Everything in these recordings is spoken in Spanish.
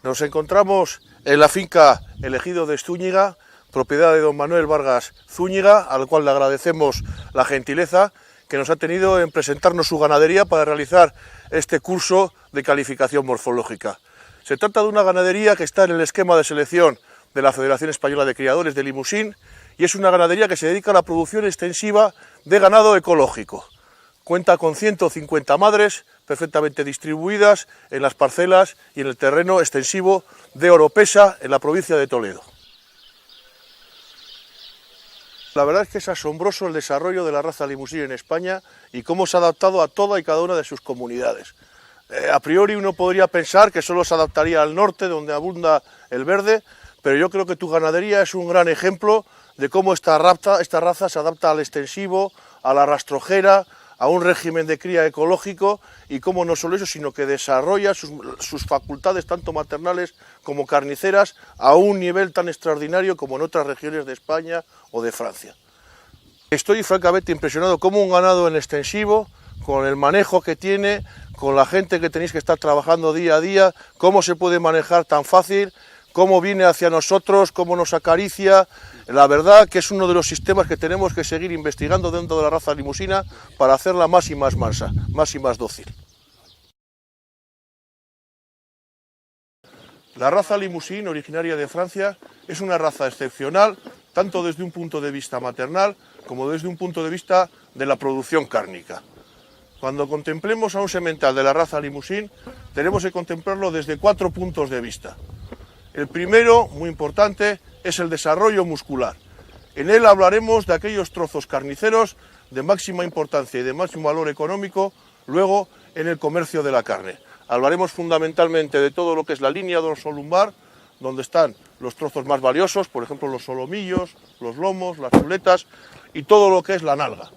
Nos encontramos en la finca El Ejido de Zúñiga, propiedad de don Manuel Vargas Zúñiga, al cual le agradecemos la gentileza que nos ha tenido en presentarnos su ganadería para realizar este curso de calificación morfológica. Se trata de una ganadería que está en el esquema de selección de la Federación Española de Criadores de Limousin y es una ganadería que se dedica a la producción extensiva de ganado ecológico. Cuenta con 150 madres perfectamente distribuidas en las parcelas y en el terreno extensivo de Oropesa, en la provincia de Toledo. La verdad es que es asombroso el desarrollo de la raza Limousin en España y cómo se ha adaptado a toda y cada una de sus comunidades. A priori uno podría pensar que solo se adaptaría al norte, donde abunda el verde, pero yo creo que tu ganadería es un gran ejemplo de cómo esta raza se adapta al extensivo, a la rastrojera, a un régimen de cría ecológico y cómo no solo eso, sino que desarrolla sus facultades tanto maternales como carniceras a un nivel tan extraordinario como en otras regiones de España o de Francia. Estoy francamente impresionado cómo un ganado en extensivo, con el manejo que tiene, con la gente que tenéis que estar trabajando día a día, cómo se puede manejar tan fácil, cómo viene hacia nosotros, cómo nos acaricia. La verdad que es uno de los sistemas que tenemos que seguir investigando dentro de la raza limusina para hacerla más y más mansa, más y más dócil. La raza Limousin, originaria de Francia, es una raza excepcional, tanto desde un punto de vista maternal como desde un punto de vista de la producción cárnica. Cuando contemplemos a un semental de la raza Limousin, tenemos que contemplarlo desde 4 puntos de vista. El primero, muy importante, es el desarrollo muscular. En él hablaremos de aquellos trozos carniceros de máxima importancia y de máximo valor económico, luego en el comercio de la carne. Hablaremos fundamentalmente de todo lo que es la línea dorsolumbar, donde están los trozos más valiosos, por ejemplo los solomillos, los lomos, las chuletas y todo lo que es la nalga,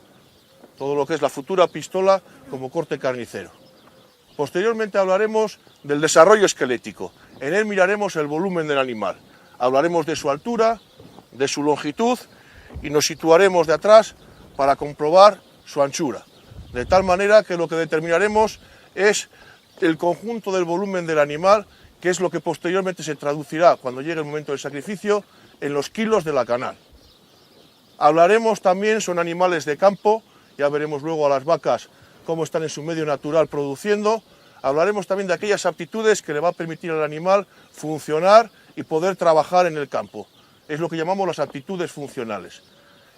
todo lo que es la futura pistola como corte carnicero. Posteriormente hablaremos del desarrollo esquelético. En él miraremos el volumen del animal. Hablaremos de su altura, de su longitud y nos situaremos de atrás para comprobar su anchura. De tal manera que lo que determinaremos es el conjunto del volumen del animal, que es lo que posteriormente se traducirá cuando llegue el momento del sacrificio en los kilos de la canal. Hablaremos también, son animales de campo, ya veremos luego a las vacas cómo están en su medio natural produciendo. Hablaremos también de aquellas aptitudes que le va a permitir al animal funcionar y poder trabajar en el campo. Es lo que llamamos las aptitudes funcionales.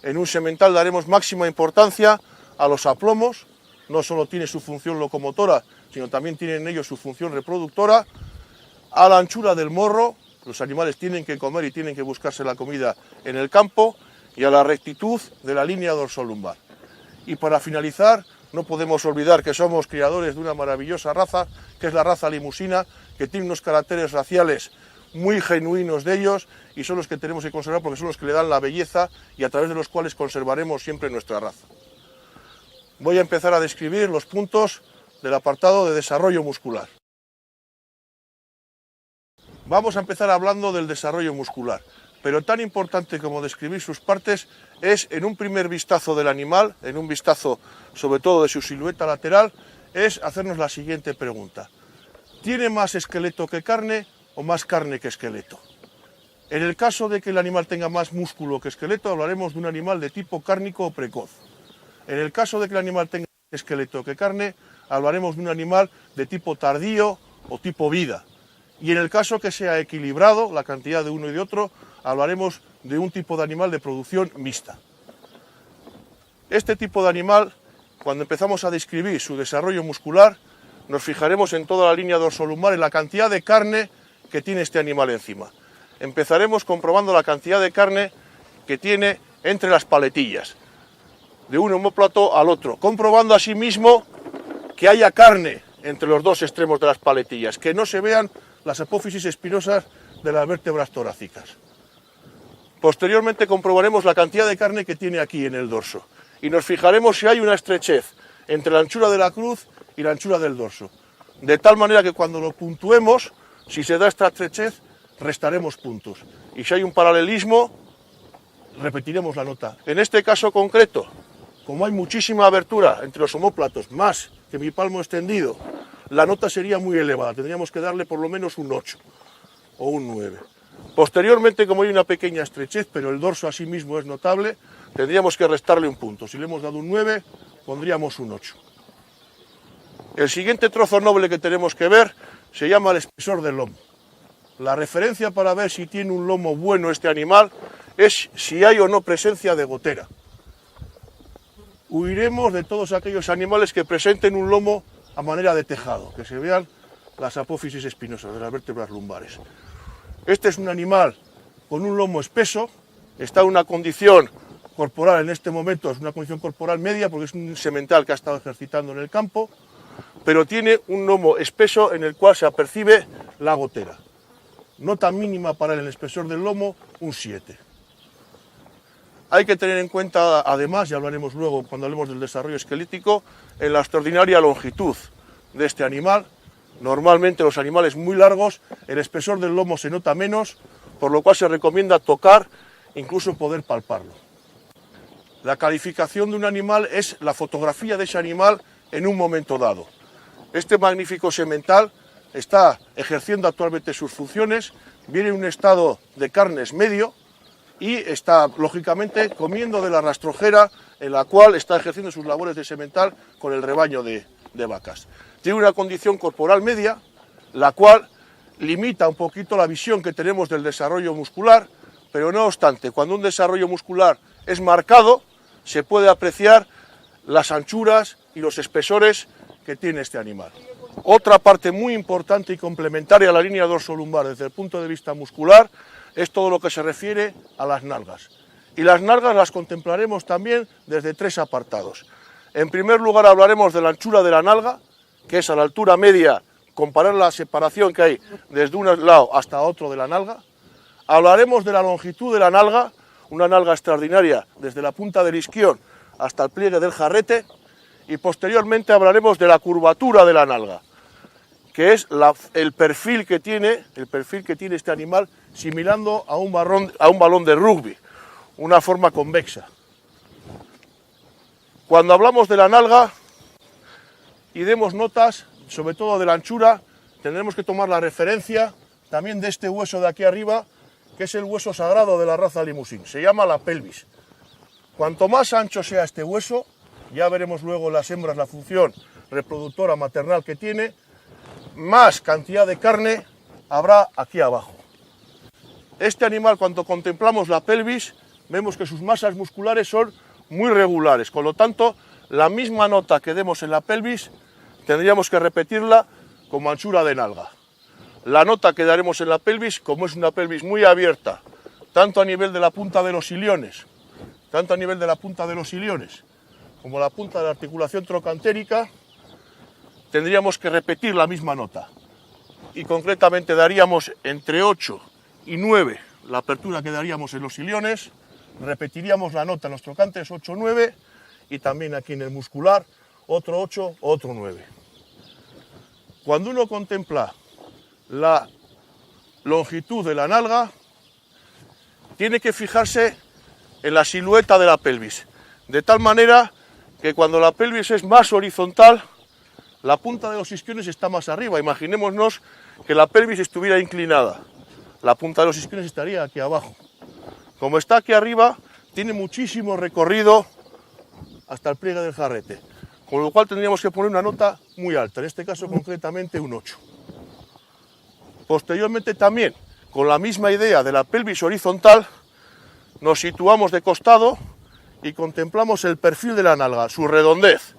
En un semental daremos máxima importancia a los aplomos, no solo tiene su función locomotora, sino también tienen ellos su función reproductora, a la anchura del morro, los animales tienen que comer y tienen que buscarse la comida en el campo, y a la rectitud de la línea dorsolumbar. Y para finalizar, no podemos olvidar que somos criadores de una maravillosa raza, que es la raza limusina, que tiene unos caracteres raciales muy genuinos de ellos y son los que tenemos que conservar porque son los que le dan la belleza y a través de los cuales conservaremos siempre nuestra raza. Voy a empezar a describir los puntos del apartado de desarrollo muscular. Vamos a empezar hablando del desarrollo muscular, pero tan importante como describir sus partes es, en un primer vistazo del animal, en un vistazo sobre todo de su silueta lateral, es hacernos la siguiente pregunta. ¿Tiene más esqueleto que carne o más carne que esqueleto? En el caso de que el animal tenga más músculo que esqueleto, hablaremos de un animal de tipo cárnico o precoz. En el caso de que el animal tenga más esqueleto que carne, hablaremos de un animal de tipo tardío o tipo vida. Y en el caso que sea equilibrado, la cantidad de uno y de otro, hablaremos de un tipo de animal de producción mixta. Este tipo de animal, cuando empezamos a describir su desarrollo muscular, nos fijaremos en toda la línea dorsolumbar, en la cantidad de carne que tiene este animal encima. Empezaremos comprobando la cantidad de carne que tiene entre las paletillas, de un omóplato al otro, comprobando asimismo que haya carne entre los dos extremos de las paletillas, que no se vean las apófisis espinosas de las vértebras torácicas. Posteriormente comprobaremos la cantidad de carne que tiene aquí en el dorso y nos fijaremos si hay una estrechez entre la anchura de la cruz y la anchura del dorso, de tal manera que cuando lo puntuemos, si se da esta estrechez, restaremos puntos y si hay un paralelismo, repetiremos la nota. En este caso concreto, como hay muchísima abertura entre los omóplatos, más que mi palmo extendido, la nota sería muy elevada, tendríamos que darle por lo menos un 8. o un 9. Posteriormente, como hay una pequeña estrechez, pero el dorso así mismo es notable, tendríamos que restarle un punto. Si le hemos dado un 9, pondríamos un 8. El siguiente trozo noble que tenemos que ver se llama el espesor del lomo. La referencia para ver si tiene un lomo bueno este animal es si hay o no presencia de gotera. Huiremos de todos aquellos animales que presenten un lomo a manera de tejado, que se vean las apófisis espinosas de las vértebras lumbares. Este es un animal con un lomo espeso, está en una condición corporal en este momento, es una condición corporal media porque es un semental que ha estado ejercitando en el campo, pero tiene un lomo espeso en el cual se apercibe la gotera. Nota mínima para el espesor del lomo, un 7. Hay que tener en cuenta, además, y hablaremos luego cuando hablemos del desarrollo esquelético, en la extraordinaria longitud de este animal. Normalmente los animales muy largos, el espesor del lomo se nota menos, por lo cual se recomienda tocar, incluso poder palparlo. La calificación de un animal es la fotografía de ese animal en un momento dado. Este magnífico semental está ejerciendo actualmente sus funciones, viene en un estado de carnes medio y está, lógicamente, comiendo de la rastrojera en la cual está ejerciendo sus labores de semental con el rebaño de vacas. Tiene una condición corporal media, la cual limita un poquito la visión que tenemos del desarrollo muscular, pero no obstante, cuando un desarrollo muscular es marcado, se puede apreciar las anchuras y los espesores que tiene este animal. Otra parte muy importante y complementaria a la línea dorsolumbar desde el punto de vista muscular es todo lo que se refiere a las nalgas. Y las nalgas las contemplaremos también desde 3 apartados. En primer lugar hablaremos de la anchura de la nalga, que es a la altura media, comparar la separación que hay desde un lado hasta otro de la nalga. Hablaremos de la longitud de la nalga, una nalga extraordinaria desde la punta del isquion hasta el pliegue del jarrete, y posteriormente hablaremos de la curvatura de la nalga, que es el perfil que tiene este animal, similando a un balón de rugby, una forma convexa. Cuando hablamos de la nalga y demos notas, sobre todo de la anchura, tendremos que tomar la referencia también de este hueso de aquí arriba, que es el hueso sagrado de la raza Limousin, se llama la pelvis. Cuanto más ancho sea este hueso, ya veremos luego las hembras la función reproductora maternal que tiene, más cantidad de carne habrá aquí abajo. Este animal, cuando contemplamos la pelvis, vemos que sus masas musculares son muy regulares, con lo tanto, la misma nota que demos en la pelvis, tendríamos que repetirla como anchura de nalga. La nota que daremos en la pelvis, como es una pelvis muy abierta, tanto a nivel de la punta de los iliones, como la punta de la articulación trocantérica, tendríamos que repetir la misma nota. Y concretamente daríamos entre 8 y 9 la apertura que daríamos en los iliones, repetiríamos la nota en los trocantes 8-9 y también aquí en el muscular otro 8, otro 9. Cuando uno contempla la longitud de la nalga, tiene que fijarse en la silueta de la pelvis, de tal manera que cuando la pelvis es más horizontal, la punta de los isquiones está más arriba. Imaginémonos que la pelvis estuviera inclinada, la punta de los isquiones estaría aquí abajo. Como está aquí arriba, tiene muchísimo recorrido hasta el pliegue del jarrete, con lo cual tendríamos que poner una nota muy alta, en este caso concretamente un 8. Posteriormente también, con la misma idea de la pelvis horizontal, nos situamos de costado y contemplamos el perfil de la nalga, su redondez.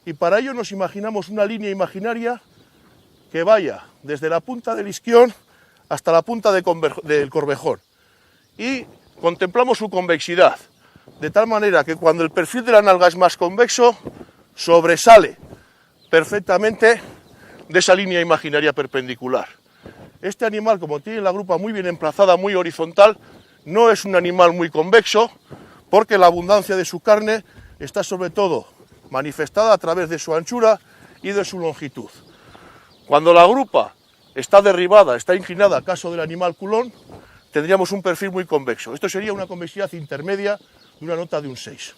Y para ello nos imaginamos una línea imaginaria que vaya desde la punta del isquion hasta la punta del corvejón. Y contemplamos su convexidad, de tal manera que cuando el perfil de la nalga es más convexo, sobresale perfectamente de esa línea imaginaria perpendicular. Este animal, como tiene la grupa muy bien emplazada, muy horizontal, no es un animal muy convexo, porque la abundancia de su carne está sobre todo manifestada a través de su anchura y de su longitud. Cuando la grupa está derribada, está inclinada, caso del animal culón, tendríamos un perfil muy convexo. Esto sería una convexidad intermedia de una nota de un 6.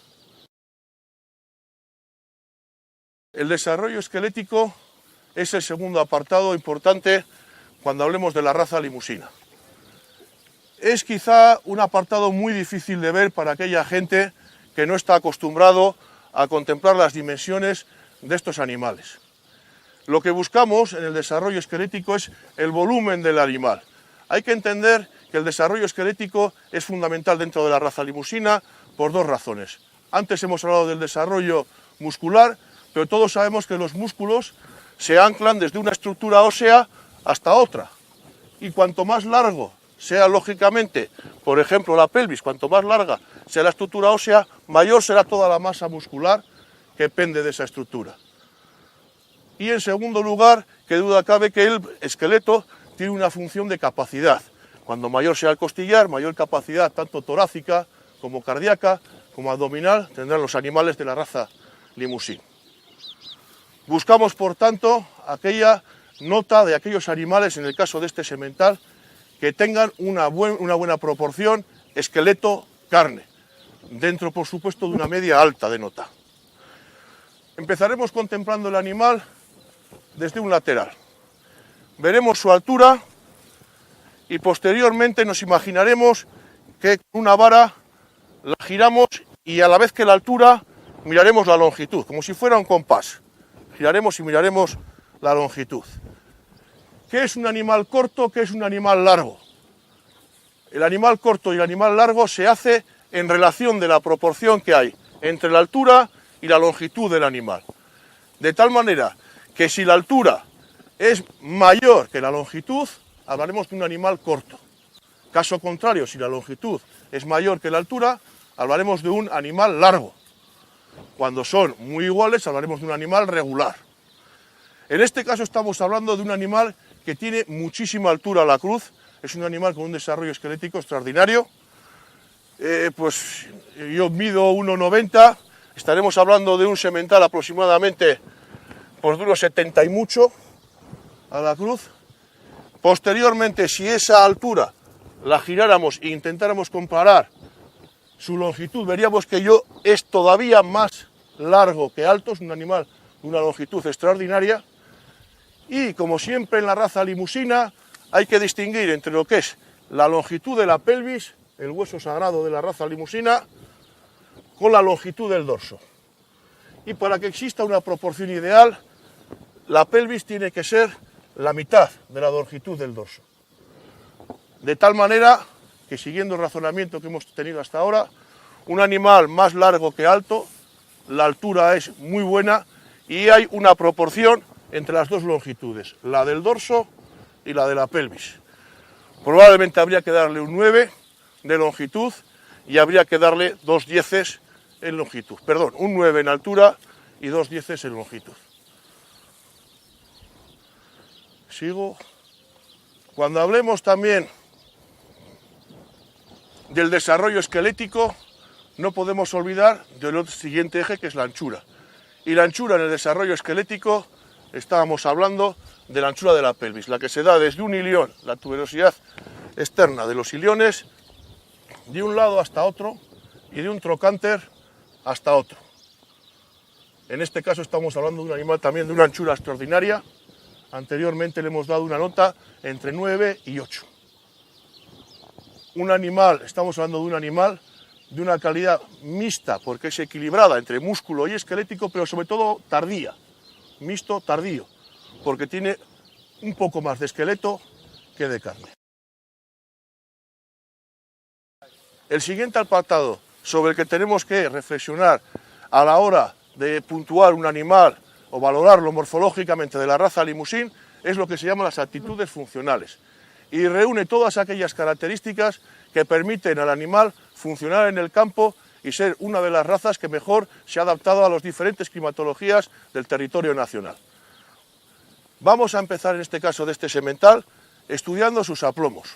El desarrollo esquelético es el segundo apartado importante cuando hablemos de la raza limusina. Es quizá un apartado muy difícil de ver para aquella gente que no está acostumbrado a contemplar las dimensiones de estos animales. Lo que buscamos en el desarrollo esquelético es el volumen del animal. Hay que entender que el desarrollo esquelético es fundamental dentro de la raza limusina por dos razones. Antes hemos hablado del desarrollo muscular, pero todos sabemos que los músculos se anclan desde una estructura ósea hasta otra. Y cuanto más largo sea, lógicamente, por ejemplo, la pelvis, cuanto más larga sea la estructura ósea, mayor será toda la masa muscular que pende de esa estructura. Y en segundo lugar, qué duda cabe que el esqueleto tiene una función de capacidad. Cuando mayor sea el costillar, mayor capacidad tanto torácica como cardíaca como abdominal tendrán los animales de la raza limusín. Buscamos, por tanto, aquella nota de aquellos animales, en el caso de este semental, que tengan una buena proporción esqueleto-carne, dentro, por supuesto, de una media alta de nota. Empezaremos contemplando el animal desde un lateral. Veremos su altura y posteriormente nos imaginaremos que con una vara la giramos y a la vez que la altura miraremos la longitud, como si fuera un compás. Giraremos y miraremos la longitud. ¿Qué es un animal corto? ¿Qué es un animal largo? El animal corto y el animal largo se hace en relación de la proporción que hay entre la altura y la longitud del animal. De tal manera que si la altura es mayor que la longitud, hablaremos de un animal corto. Caso contrario, si la longitud es mayor que la altura, hablaremos de un animal largo. Cuando son muy iguales, hablaremos de un animal regular. En este caso estamos hablando de un animal que tiene muchísima altura a la cruz. Es un animal con un desarrollo esquelético extraordinario. Pues yo mido 1,90, estaremos hablando de un semental aproximadamente pues, de unos 70 y mucho a la cruz. Posteriormente, si esa altura la giráramos e intentáramos comparar su longitud, veríamos que yo es todavía más largo que alto, es un animal de una longitud extraordinaria. Y como siempre en la raza limusina hay que distinguir entre lo que es la longitud de la pelvis, el hueso sagrado de la raza limusina, con la longitud del dorso. Y para que exista una proporción ideal, la pelvis tiene que ser la mitad de la longitud del dorso. De tal manera que, siguiendo el razonamiento que hemos tenido hasta ahora, un animal más largo que alto, la altura es muy buena y hay una proporción entre las dos longitudes, la del dorso y la de la pelvis. Probablemente habría que darle un 9 de longitud y habría que darle 2 dieces en longitud. Perdón, un 9 en altura y 2 dieces en longitud. Sigo. Cuando hablemos también del desarrollo esquelético, no podemos olvidar del siguiente eje, que es la anchura. Y la anchura en el desarrollo esquelético, estábamos hablando de la anchura de la pelvis, la que se da desde un ilión, la tuberosidad externa de los iliones, de un lado hasta otro y de un trocánter hasta otro. En este caso estamos hablando de un animal también de una anchura extraordinaria. Anteriormente le hemos dado una nota entre 9 y 8. Un animal, estamos hablando de un animal de una calidad mixta, porque es equilibrada entre músculo y esquelético, pero sobre todo tardía, mixto tardío, porque tiene un poco más de esqueleto que de carne. El siguiente apartado sobre el que tenemos que reflexionar a la hora de puntuar un animal o valorarlo morfológicamente de la raza limusín es lo que se llama las aptitudes funcionales, y reúne todas aquellas características que permiten al animal funcionar en el campo y ser una de las razas que mejor se ha adaptado a las diferentes climatologías del territorio nacional. Vamos a empezar en este caso de este semental estudiando sus aplomos,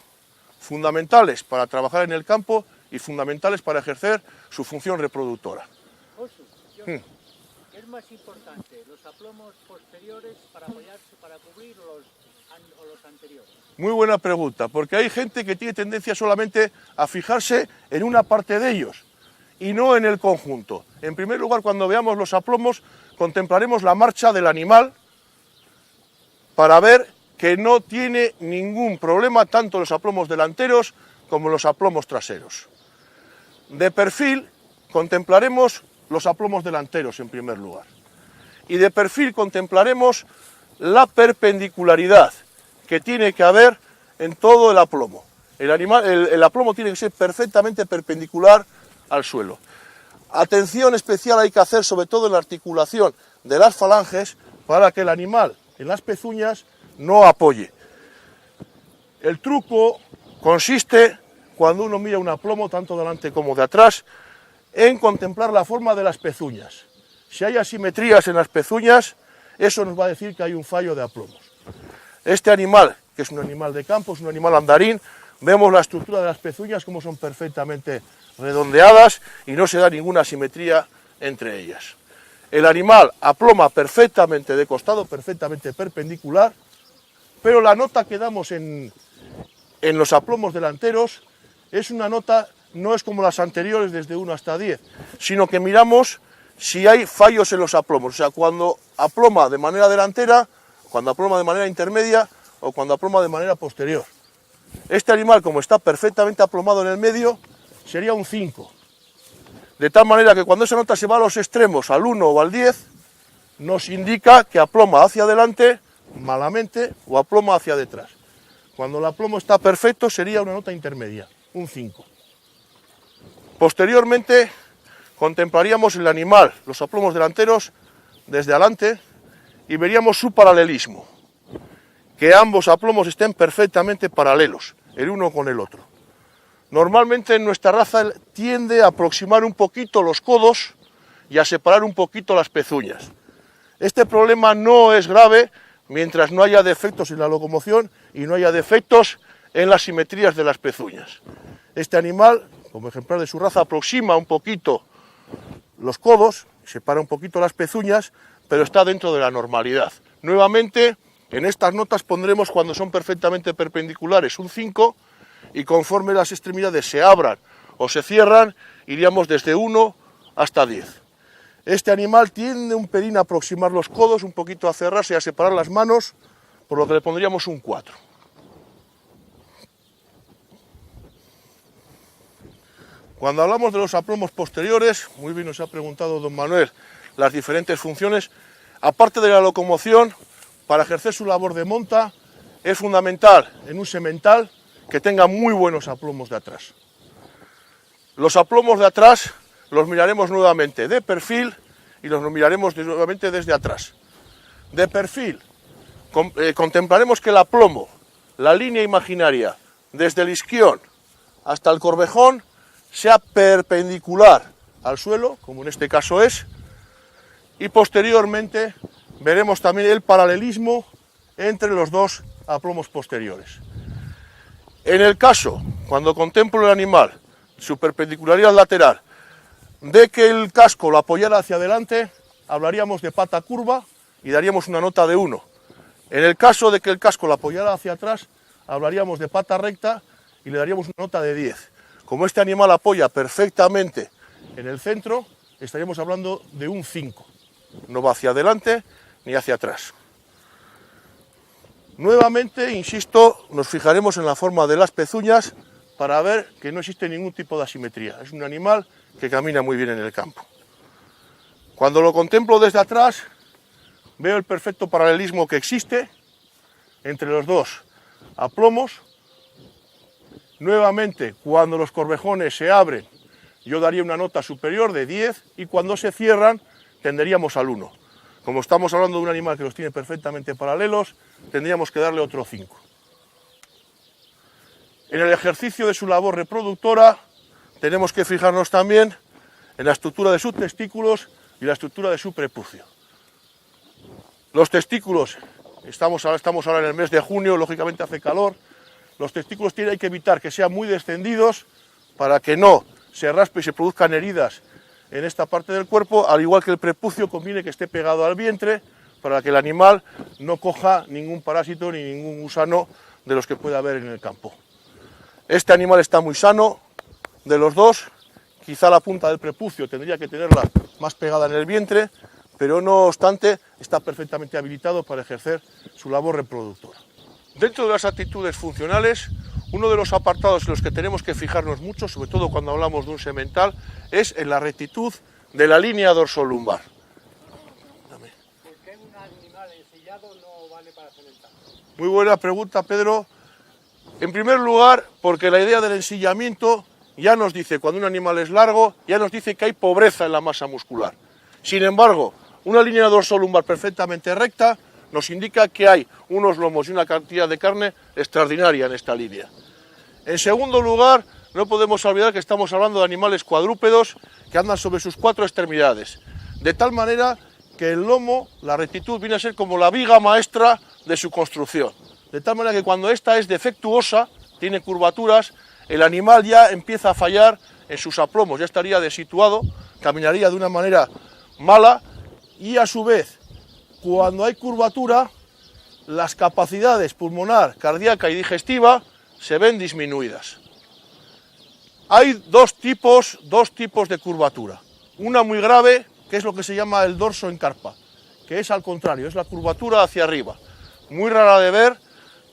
fundamentales para trabajar en el campo y fundamentales para ejercer su función reproductora. ¿Qué es más importante, los aplomos posteriores para apoyarse, para cubrir o los anteriores? Muy buena pregunta, porque hay gente que tiene tendencia solamente a fijarse en una parte de ellos y no en el conjunto. En primer lugar, cuando veamos los aplomos, contemplaremos la marcha del animal para ver que no tiene ningún problema tanto en los aplomos delanteros como en los aplomos traseros. De perfil contemplaremos los aplomos delanteros en primer lugar y de perfil contemplaremos la perpendicularidad que tiene que haber en todo el aplomo. El aplomo tiene que ser perfectamente perpendicular al suelo. Atención especial hay que hacer sobre todo en la articulación de las falanges para que el animal en las pezuñas no apoye. El truco consiste, cuando uno mira un aplomo, tanto delante como de atrás, en contemplar la forma de las pezuñas. Si hay asimetrías en las pezuñas, eso nos va a decir que hay un fallo de aplomos. Este animal, que es un animal de campo, es un animal andarín, vemos la estructura de las pezuñas como son perfectamente redondeadas y no se da ninguna asimetría entre ellas. El animal aploma perfectamente de costado, perfectamente perpendicular, pero la nota que damos en los aplomos delanteros es una nota, no es como las anteriores desde 1 hasta 10, sino que miramos si hay fallos en los aplomos, o sea, cuando aploma de manera delantera, cuando aploma de manera intermedia o cuando aploma de manera posterior. Este animal, como está perfectamente aplomado en el medio, sería un 5. De tal manera que cuando esa nota se va a los extremos, al 1 o al 10, nos indica que aploma hacia adelante malamente o aploma hacia detrás. Cuando el aplomo está perfecto sería una nota intermedia, un 5. Posteriormente contemplaríamos el animal, los aplomos delanteros desde adelante y veríamos su paralelismo, que ambos aplomos estén perfectamente paralelos, el uno con el otro. Normalmente en nuestra raza tiende a aproximar un poquito los codos y a separar un poquito las pezuñas. Este problema no es grave mientras no haya defectos en la locomoción y no haya defectos en las simetrías de las pezuñas. Este animal, como ejemplar de su raza, aproxima un poquito los codos, separa un poquito las pezuñas, pero está dentro de la normalidad. Nuevamente, en estas notas pondremos, cuando son perfectamente perpendiculares, un 5, y conforme las extremidades se abran o se cierran, iríamos desde 1 hasta 10. Este animal tiende un pelín a aproximar los codos, un poquito a cerrarse y a separar las manos, por lo que le pondríamos un 4. Cuando hablamos de los aplomos posteriores, muy bien nos ha preguntado don Manuel las diferentes funciones. Aparte de la locomoción, para ejercer su labor de monta, es fundamental en un semental que tenga muy buenos aplomos de atrás. Los aplomos de atrás los miraremos nuevamente de perfil y los miraremos nuevamente desde atrás. De perfil, contemplaremos que el aplomo, la línea imaginaria, desde el isquión hasta el corvejón, sea perpendicular al suelo, como en este caso es, y posteriormente veremos también el paralelismo entre los dos aplomos posteriores. En el caso, cuando contemplo el animal, su perpendicularidad lateral, de que el casco lo apoyara hacia adelante, hablaríamos de pata curva y daríamos una nota de 1. En el caso de que el casco lo apoyara hacia atrás, hablaríamos de pata recta y le daríamos una nota de 10. Como este animal apoya perfectamente en el centro, estaríamos hablando de un 5. No va hacia adelante ni hacia atrás. Nuevamente, insisto, nos fijaremos en la forma de las pezuñas para ver que no existe ningún tipo de asimetría. Es un animal que camina muy bien en el campo. Cuando lo contemplo desde atrás, veo el perfecto paralelismo que existe entre los dos aplomos. Nuevamente, cuando los corvejones se abren, yo daría una nota superior de 10 y cuando se cierran, tenderíamos al 1. Como estamos hablando de un animal que los tiene perfectamente paralelos, tendríamos que darle otro 5. En el ejercicio de su labor reproductora, tenemos que fijarnos también en la estructura de sus testículos y la estructura de su prepucio. Los testículos, estamos ahora en el mes de junio, lógicamente hace calor. Los testículos hay que evitar que sean muy descendidos para que no se raspe y se produzcan heridas en esta parte del cuerpo, al igual que el prepucio conviene que esté pegado al vientre para que el animal no coja ningún parásito ni ningún gusano de los que pueda haber en el campo. Este animal está muy sano, de los dos, quizá la punta del prepucio tendría que tenerla más pegada en el vientre, pero no obstante está perfectamente habilitado para ejercer su labor reproductora. Dentro de las actitudes funcionales, uno de los apartados en los que tenemos que fijarnos mucho, sobre todo cuando hablamos de un semental, es en la rectitud de la línea dorsolumbar. ¿Por qué un animal ensillado no vale para semental? Muy buena pregunta, Pedro. En primer lugar, porque la idea del ensillamiento ya nos dice, cuando un animal es largo, ya nos dice que hay pobreza en la masa muscular. Sin embargo, una línea dorsolumbar perfectamente recta nos indica que hay unos lomos y una cantidad de carne extraordinaria en esta línea. En segundo lugar, no podemos olvidar que estamos hablando de animales cuadrúpedos que andan sobre sus 4 extremidades, de tal manera que el lomo, la rectitud, viene a ser como la viga maestra de su construcción. De tal manera que cuando esta es defectuosa, tiene curvaturas, el animal ya empieza a fallar en sus aplomos, ya estaría desituado, caminaría de una manera mala y a su vez, cuando hay curvatura, las capacidades pulmonar, cardíaca y digestiva se ven disminuidas. Hay dos tipos de curvatura. Una muy grave, que es lo que se llama el dorso en carpa, que es al contrario, es la curvatura hacia arriba. Muy rara de ver,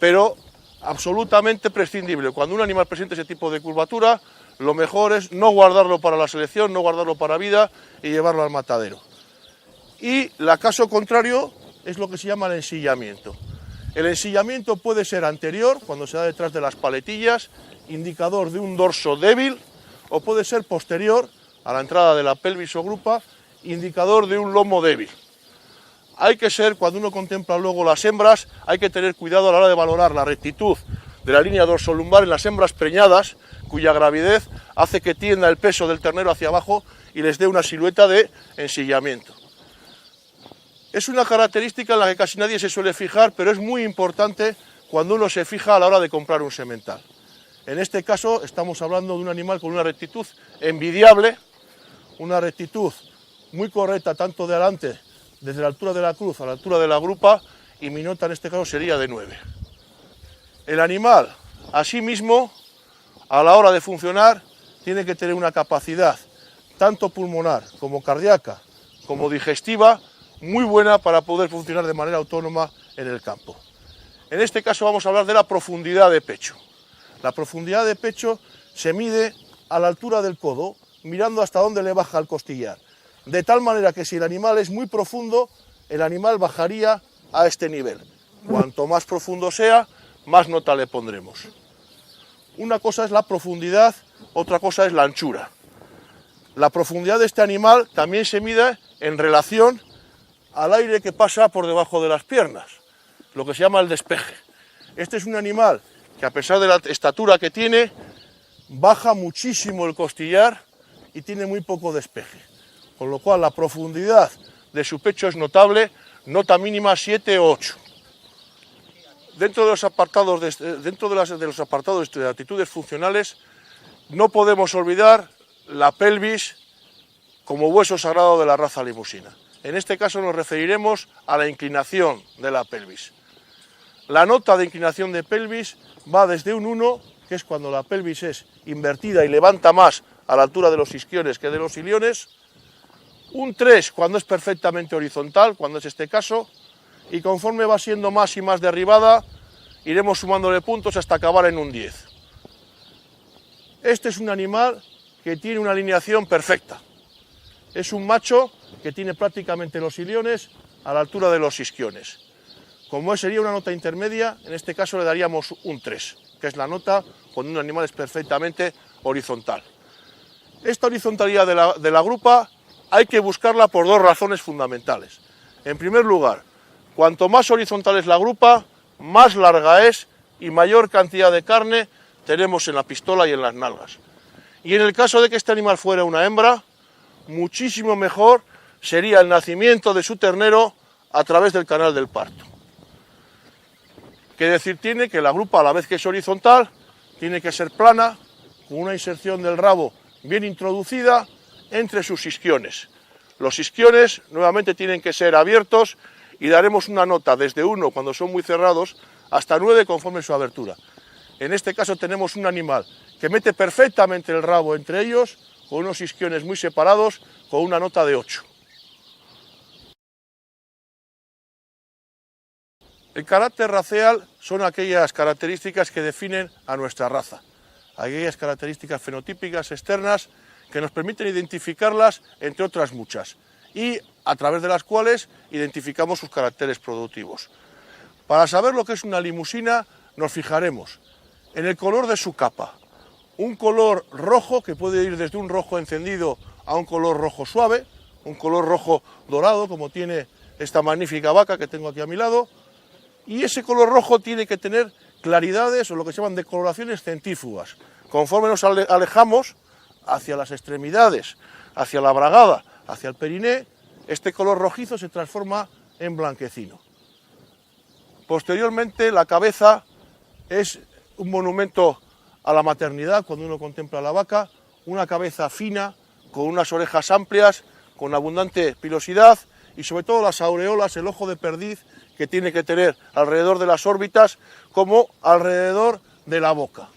pero absolutamente prescindible. Cuando un animal presenta ese tipo de curvatura, lo mejor es no guardarlo para la selección, no guardarlo para vida y llevarlo al matadero. Y el caso contrario es lo que se llama el ensillamiento. El ensillamiento puede ser anterior, cuando se da detrás de las paletillas, indicador de un dorso débil, o puede ser posterior, a la entrada de la pelvis o grupa, indicador de un lomo débil. Hay que ser, cuando uno contempla luego las hembras, hay que tener cuidado a la hora de valorar la rectitud de la línea dorsolumbar en las hembras preñadas, cuya gravidez hace que tienda el peso del ternero hacia abajo y les dé una silueta de ensillamiento. Es una característica en la que casi nadie se suele fijar, pero es muy importante cuando uno se fija a la hora de comprar un semental. En este caso estamos hablando de un animal con una rectitud envidiable, una rectitud muy correcta tanto de adelante, desde la altura de la cruz a la altura de la grupa, y mi nota en este caso sería de 9. El animal, asimismo, a la hora de funcionar, tiene que tener una capacidad tanto pulmonar como cardíaca como digestiva muy buena para poder funcionar de manera autónoma en el campo. En este caso vamos a hablar de la profundidad de pecho. La profundidad de pecho se mide a la altura del codo, mirando hasta dónde le baja el costillar. De tal manera que si el animal es muy profundo, el animal bajaría a este nivel. Cuanto más profundo sea, más nota le pondremos. Una cosa es la profundidad, otra cosa es la anchura. La profundidad de este animal también se mide en relación al aire que pasa por debajo de las piernas, lo que se llama el despeje. Este es un animal que, a pesar de la estatura que tiene, baja muchísimo el costillar y tiene muy poco despeje, con lo cual la profundidad de su pecho es notable, nota mínima 7 o 8. Dentro de los apartados de actitudes funcionales, no podemos olvidar la pelvis como hueso sagrado de la raza limusina. En este caso nos referiremos a la inclinación de la pelvis. La nota de inclinación de pelvis va desde un 1, que es cuando la pelvis es invertida y levanta más a la altura de los isquiones que de los iliones, un 3 cuando es perfectamente horizontal, cuando es este caso, y conforme va siendo más y más derribada, iremos sumándole puntos hasta acabar en un 10. Este es un animal que tiene una alineación perfecta. Es un macho que tiene prácticamente los iliones a la altura de los isquiones. Como sería una nota intermedia, en este caso le daríamos un 3, que es la nota cuando un animal es perfectamente horizontal. Esta horizontalidad de la grupa hay que buscarla por dos razones fundamentales. En primer lugar, cuanto más horizontal es la grupa, más larga es y mayor cantidad de carne tenemos en la pistola y en las nalgas. Y en el caso de que este animal fuera una hembra, muchísimo mejor sería el nacimiento de su ternero a través del canal del parto. ¿Qué decir tiene? Que la grupa, a la vez que es horizontal, tiene que ser plana, con una inserción del rabo bien introducida entre sus isquiones. Los isquiones nuevamente tienen que ser abiertos y daremos una nota desde 1 cuando son muy cerrados hasta 9 conforme su abertura. En este caso tenemos un animal que mete perfectamente el rabo entre ellos, con unos isquiones muy separados, con una nota de 8. El carácter racial son aquellas características que definen a nuestra raza, aquellas características fenotípicas externas que nos permiten identificarlas entre otras muchas y a través de las cuales identificamos sus caracteres productivos. Para saber lo que es una limusina nos fijaremos en el color de su capa, un color rojo que puede ir desde un rojo encendido a un color rojo suave, un color rojo dorado como tiene esta magnífica vaca que tengo aquí a mi lado, y ese color rojo tiene que tener claridades o lo que se llaman decoloraciones centrífugas. Conforme nos alejamos hacia las extremidades, hacia la bragada, hacia el periné, este color rojizo se transforma en blanquecino. Posteriormente, la cabeza es un monumento a la maternidad cuando uno contempla la vaca, una cabeza fina, con unas orejas amplias, con abundante pilosidad y sobre todo las aureolas, el ojo de perdiz que tiene que tener alrededor de las órbitas como alrededor de la boca.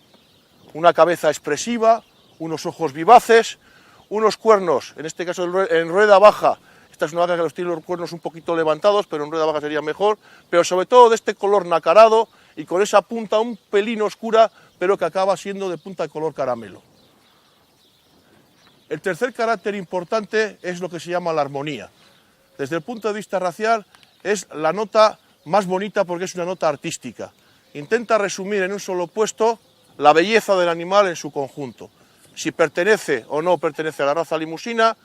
Una cabeza expresiva, unos ojos vivaces, unos cuernos, en este caso en rueda baja. Esta es una vaca que los tiene los cuernos un poquito levantados, pero en rueda baja sería mejor, pero sobre todo de este color nacarado y con esa punta un pelín oscura, pero que acaba siendo de punta de color caramelo. El tercer carácter importante es lo que se llama la armonía. Desde el punto de vista racial es la nota más bonita porque es una nota artística. Intenta resumir en un solo puesto la belleza del animal en su conjunto. Si pertenece o no pertenece a la raza limusina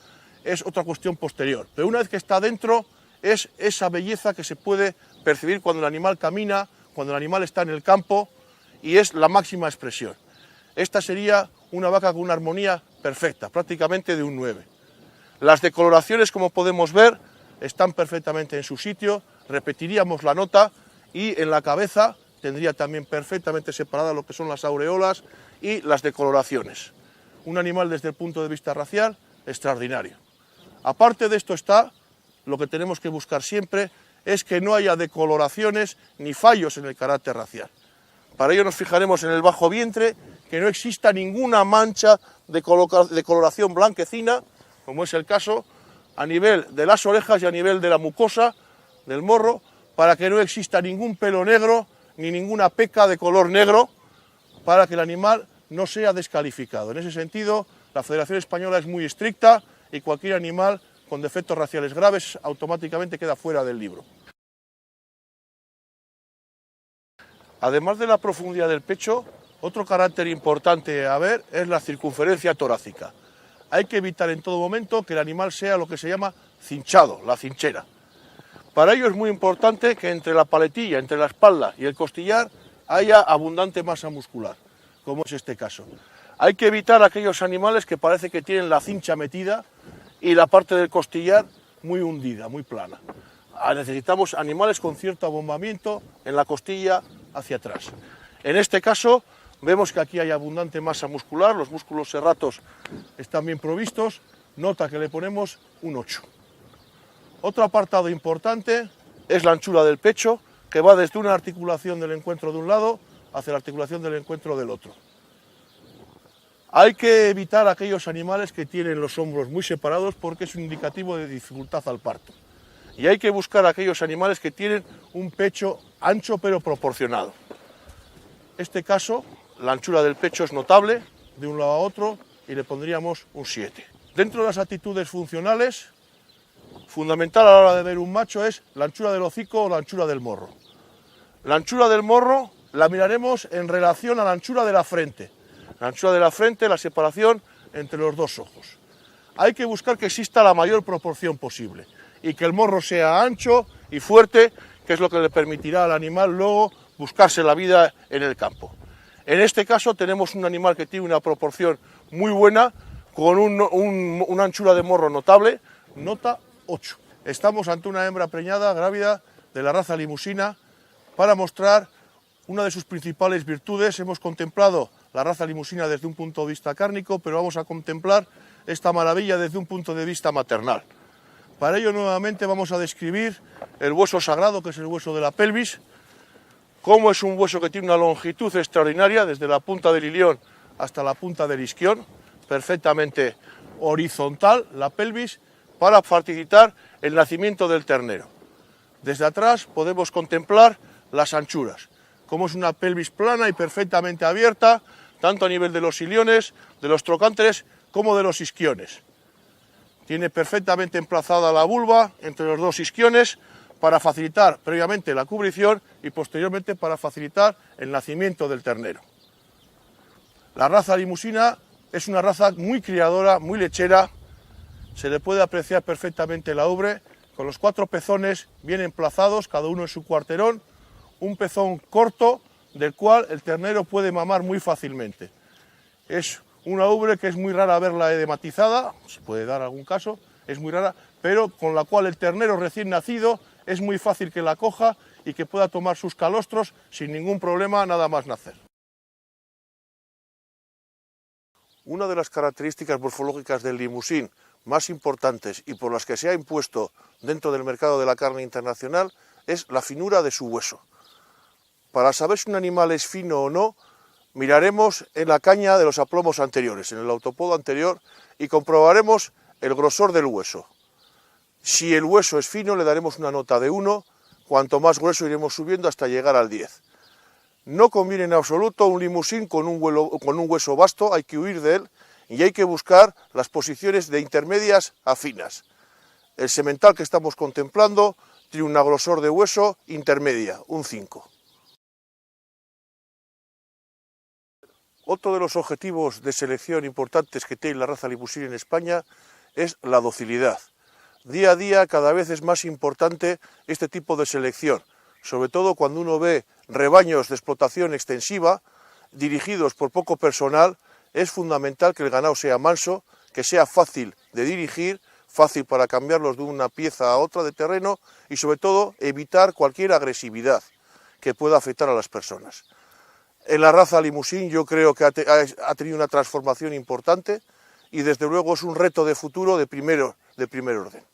es otra cuestión posterior, pero una vez que está dentro es esa belleza que se puede percibir cuando el animal camina, cuando el animal está en el campo y es la máxima expresión. Esta sería una vaca con una armonía perfecta, prácticamente de un 9. Las decoloraciones, como podemos ver, están perfectamente en su sitio, repetiríamos la nota y en la cabeza tendría también perfectamente separada lo que son las aureolas y las decoloraciones. Un animal desde el punto de vista racial extraordinario. Aparte de esto está, lo que tenemos que buscar siempre es que no haya decoloraciones ni fallos en el carácter racial. Para ello nos fijaremos en el bajo vientre, que no exista ninguna mancha de coloración blanquecina, como es el caso, a nivel de las orejas y a nivel de la mucosa del morro, para que no exista ningún pelo negro ni ninguna peca de color negro, para que el animal no sea descalificado. En ese sentido, la Federación Española es muy estricta y cualquier animal con defectos raciales graves automáticamente queda fuera del libro. Además de la profundidad del pecho, otro carácter importante a ver es la circunferencia torácica. Hay que evitar en todo momento que el animal sea lo que se llama cinchado, la cinchera. Para ello es muy importante que entre la paletilla, entre la espalda y el costillar haya abundante masa muscular, como es este caso. Hay que evitar aquellos animales que parece que tienen la cincha metida y la parte del costillar muy hundida, muy plana. Necesitamos animales con cierto abombamiento en la costilla hacia atrás. En este caso vemos que aquí hay abundante masa muscular, los músculos serratos están bien provistos, nota que le ponemos un 8. Otro apartado importante es la anchura del pecho, que va desde una articulación del encuentro de un lado hacia la articulación del encuentro del otro. Hay que evitar aquellos animales que tienen los hombros muy separados porque es un indicativo de dificultad al parto. Y hay que buscar aquellos animales que tienen un pecho ancho pero proporcionado. En este caso, la anchura del pecho es notable de un lado a otro y le pondríamos un 7. Dentro de las actitudes funcionales, fundamental a la hora de ver un macho es la anchura del hocico o la anchura del morro. La anchura del morro la miraremos en relación a la anchura de la frente. La anchura de la frente, la separación entre los dos ojos. Hay que buscar que exista la mayor proporción posible y que el morro sea ancho y fuerte, que es lo que le permitirá al animal luego buscarse la vida en el campo. En este caso tenemos un animal que tiene una proporción muy buena, con una anchura de morro notable, nota 8. Estamos ante una hembra preñada, grávida, de la raza limusina, para mostrar una de sus principales virtudes. Hemos contemplado la raza limusina desde un punto de vista cárnico, pero vamos a contemplar esta maravilla desde un punto de vista maternal. Para ello nuevamente vamos a describir el hueso sagrado, que es el hueso de la pelvis, cómo es un hueso que tiene una longitud extraordinaria, desde la punta del ilión hasta la punta del isquión, perfectamente horizontal la pelvis, para facilitar el nacimiento del ternero. Desde atrás podemos contemplar las anchuras. Como es una pelvis plana y perfectamente abierta, tanto a nivel de los iliones, de los trocánteres, como de los isquiones. Tiene perfectamente emplazada la vulva entre los dos isquiones para facilitar previamente la cubrición y posteriormente para facilitar el nacimiento del ternero. La raza limusina es una raza muy criadora, muy lechera. Se le puede apreciar perfectamente la ubre con los 4 pezones bien emplazados, cada uno en su cuarterón, un pezón corto del cual el ternero puede mamar muy fácilmente. Es una ubre que es muy rara verla edematizada, se puede dar algún caso, es muy rara, pero con la cual el ternero recién nacido es muy fácil que la coja y que pueda tomar sus calostros sin ningún problema nada más nacer. Una de las características morfológicas del limusín más importantes y por las que se ha impuesto dentro del mercado de la carne internacional es la finura de su hueso. Para saber si un animal es fino o no, miraremos en la caña de los aplomos anteriores, en el autopodo anterior, y comprobaremos el grosor del hueso. Si el hueso es fino, le daremos una nota de 1, cuanto más grueso iremos subiendo hasta llegar al 10. No conviene en absoluto un limusín con un hueso vasto, hay que huir de él y hay que buscar las posiciones de intermedias a finas. El semental que estamos contemplando tiene una grosor de hueso intermedia, un 5. Otro de los objetivos de selección importantes que tiene la raza limusín en España es la docilidad. Día a día cada vez es más importante este tipo de selección, sobre todo cuando uno ve rebaños de explotación extensiva dirigidos por poco personal. Es fundamental que el ganado sea manso, que sea fácil de dirigir, fácil para cambiarlos de una pieza a otra de terreno y sobre todo evitar cualquier agresividad que pueda afectar a las personas. En la raza limusín yo creo que ha tenido una transformación importante y desde luego es un reto de futuro de primer orden.